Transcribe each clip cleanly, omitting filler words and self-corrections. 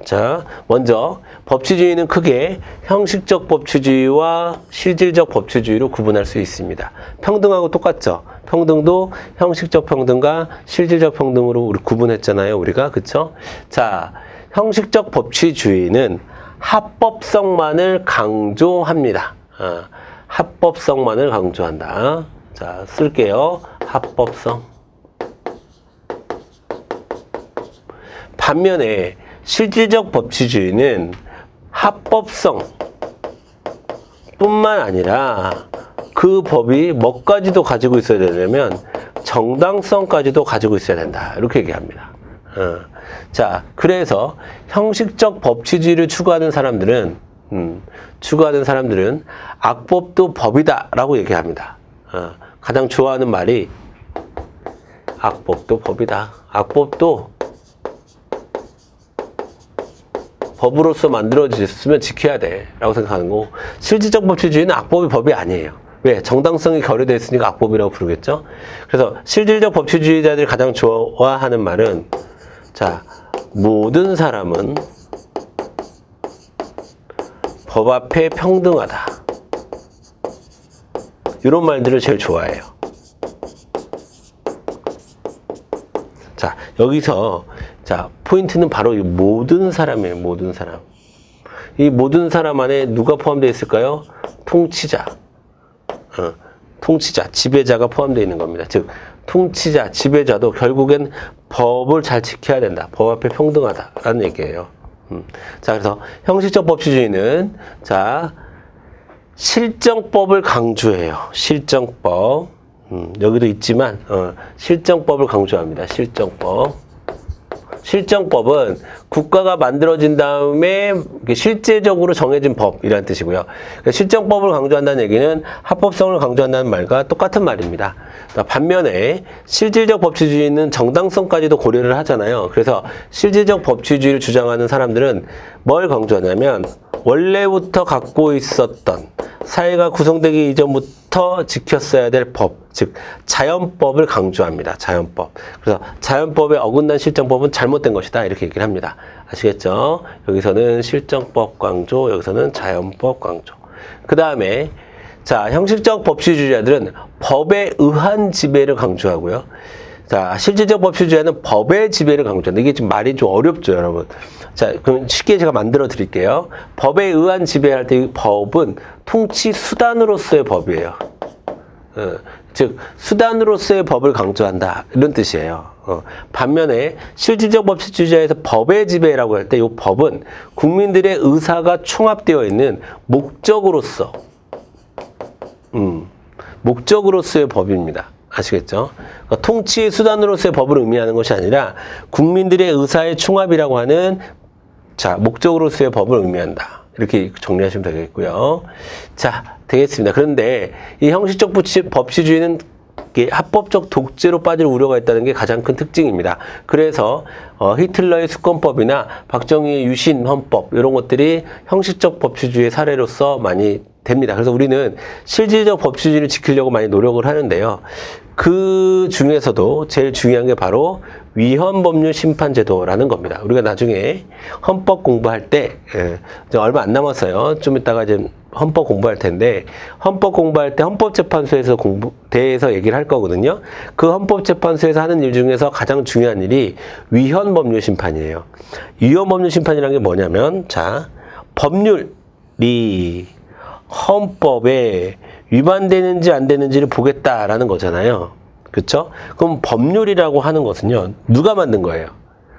자, 먼저 법치주의는 크게 형식적 법치주의와 실질적 법치주의로 구분할 수 있습니다. 평등하고 똑같죠? 평등도 형식적 평등과 실질적 평등으로 우리 구분했잖아요, 우리가. 그쵸? 자, 형식적 법치주의는 합법성만을 강조합니다. 합법성만을 강조한다. 자, 쓸게요. 합법성. 반면에 실질적 법치주의는 합법성 뿐만 아니라 그 법이 뭐까지도 가지고 있어야 되냐면 정당성까지도 가지고 있어야 된다. 이렇게 얘기합니다. 자, 그래서 형식적 법치주의를 추구하는 사람들은 악법도 법이다 라고 얘기합니다. 가장 좋아하는 말이 악법도 법이다. 악법도 법으로서 만들어졌으면 지켜야 돼 라고 생각하는 거고, 실질적 법치주의는 악법이 법이 아니에요. 왜? 정당성이 결여되어 있으니까 악법이라고 부르겠죠. 그래서 실질적 법치주의자들이 가장 좋아하는 말은, 자, 모든 사람은 법 앞에 평등하다. 이런 말들을 제일 좋아해요. 자, 여기서 자, 포인트는 바로 이 모든 사람이에요. 모든 사람. 이 모든 사람 안에 누가 포함되어 있을까요? 통치자. 통치자, 지배자가 포함되어 있는 겁니다. 즉, 통치자, 지배자도 결국엔 법을 잘 지켜야 된다. 법 앞에 평등하다라는 얘기예요. 자, 그래서 형식적 법치주의는 자, 실정법을 강조해요. 실정법. 여기도 있지만 실정법을 강조합니다. 실정법. 실정법은 국가가 만들어진 다음에 실제적으로 정해진 법이라는 뜻이고요. 실정법을 강조한다는 얘기는 합법성을 강조한다는 말과 똑같은 말입니다. 반면에 실질적 법치주의는 정당성까지도 고려를 하잖아요. 그래서 실질적 법치주의를 주장하는 사람들은 뭘 강조하냐면 원래부터 갖고 있었던 사회가 구성되기 이전부터 지켰어야 될 법, 즉 자연법을 강조합니다. 자연법. 그래서 자연법에 어긋난 실정법은 잘못된 것이다. 이렇게 얘기를 합니다. 아시겠죠? 여기서는 실정법 강조, 여기서는 자연법 강조. 그 다음에 자, 형식적 법치주의자들은 법에 의한 지배를 강조하고요. 자, 실질적 법치주의자는 법의 지배를 강조한다. 이게 지금 말이 좀 어렵죠, 여러분. 자, 그럼 쉽게 제가 만들어 드릴게요. 법에 의한 지배할 때 이 법은 통치 수단으로서의 법이에요. 즉, 수단으로서의 법을 강조한다. 이런 뜻이에요. 반면에 실질적 법치주의자에서 법의 지배라고 할 때 이 법은 국민들의 의사가 총합되어 있는 목적으로서, 목적으로서의 법입니다. 아시겠죠? 그러니까 통치의 수단으로서의 법을 의미하는 것이 아니라 국민들의 의사의 총합이라고 하는 자, 목적으로서의 법을 의미한다. 이렇게 정리하시면 되겠고요. 자, 되겠습니다. 그런데 이 형식적 법치주의는 합법적 독재로 빠질 우려가 있다는 게 가장 큰 특징입니다. 그래서 히틀러의 수권법이나 박정희의 유신 헌법 이런 것들이 형식적 법치주의의 사례로서 많이 됩니다. 그래서 우리는 실질적 법치주의를 지키려고 많이 노력을 하는데요. 그 중에서도 제일 중요한 게 바로 위헌법률 심판제도라는 겁니다. 우리가 나중에 헌법 공부할 때 얼마 안 남았어요. 좀 이따가 이제 헌법 공부할 텐데 헌법 공부할 때 헌법재판소에서 대해서 얘기를 할 거거든요. 그 헌법재판소에서 하는 일 중에서 가장 중요한 일이 위헌법률 심판이에요. 위헌법률 심판이라는 게 뭐냐면 자, 법률이 헌법에 위반되는지 안 되는지를 보겠다라는 거잖아요. 그렇죠? 그럼 법률이라고 하는 것은요. 누가 만든 거예요?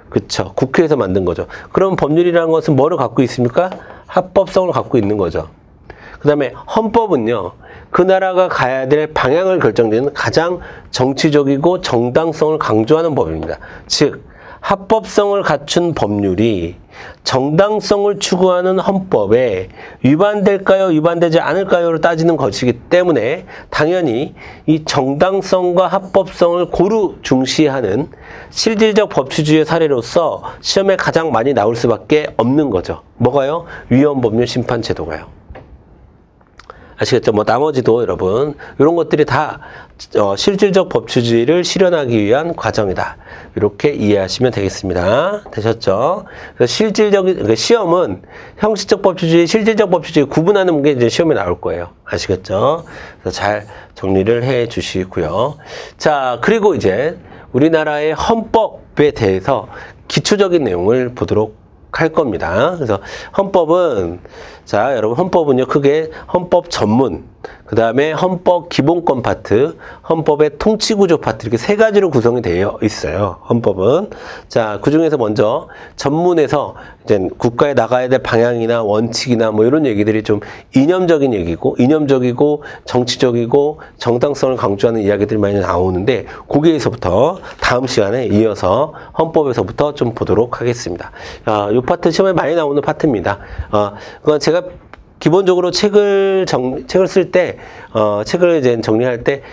그렇죠? 국회에서 만든 거죠. 그럼 법률이라는 것은 뭐를 갖고 있습니까? 합법성을 갖고 있는 거죠. 그 다음에 헌법은요. 그 나라가 가야 될 방향을 결정짓는 가장 정치적이고 정당성을 강조하는 법입니다. 즉 합법성을 갖춘 법률이 정당성을 추구하는 헌법에 위반될까요? 위반되지 않을까요?를 따지는 것이기 때문에 당연히 이 정당성과 합법성을 고루 중시하는 실질적 법치주의의 사례로서 시험에 가장 많이 나올 수밖에 없는 거죠. 뭐가요? 위헌법률 심판제도가요. 아시겠죠? 뭐 나머지도 여러분 이런 것들이 다 실질적 법치주의를 실현하기 위한 과정이다. 이렇게 이해하시면 되겠습니다. 되셨죠? 그래서 그러니까 시험은 형식적 법치주의, 실질적 법치주의 구분하는 게 이제 시험에 나올 거예요. 아시겠죠? 그래서 잘 정리를 해 주시고요. 자, 그리고 이제 우리나라의 헌법에 대해서 기초적인 내용을 보도록 할 겁니다. 그래서 헌법은, 자, 여러분, 헌법은요, 크게 헌법 전문, 그 다음에 헌법 기본권 파트, 헌법의 통치구조 파트, 이렇게 세 가지로 구성이 되어 있어요. 헌법은. 자, 그 중에서 먼저 전문에서 이제 국가에 나가야 될 방향이나 원칙이나 뭐 이런 얘기들이 좀 이념적인 얘기고, 이념적이고, 정치적이고, 정당성을 강조하는 이야기들이 많이 나오는데, 거기에서부터 다음 시간에 이어서 헌법에서부터 좀 보도록 하겠습니다. 이 파트 시험에 많이 나오는 파트입니다. 그건 제가 기본적으로 책을 쓸 때, 책을 이제 정리할 때,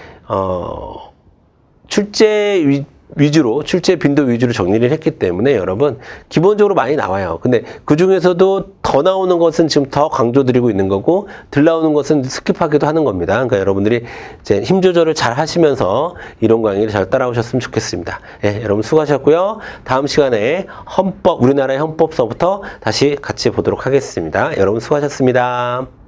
출제 빈도 위주로 정리를 했기 때문에 여러분, 기본적으로 많이 나와요. 근데 그 중에서도 더 나오는 것은 지금 더 강조드리고 있는 거고, 덜 나오는 것은 스킵하기도 하는 겁니다. 그러니까 여러분들이 이제 힘 조절을 잘 하시면서 이론 강의를 잘 따라오셨으면 좋겠습니다. 예, 여러분 수고하셨고요. 다음 시간에 우리나라의 헌법서부터 다시 같이 보도록 하겠습니다. 여러분 수고하셨습니다.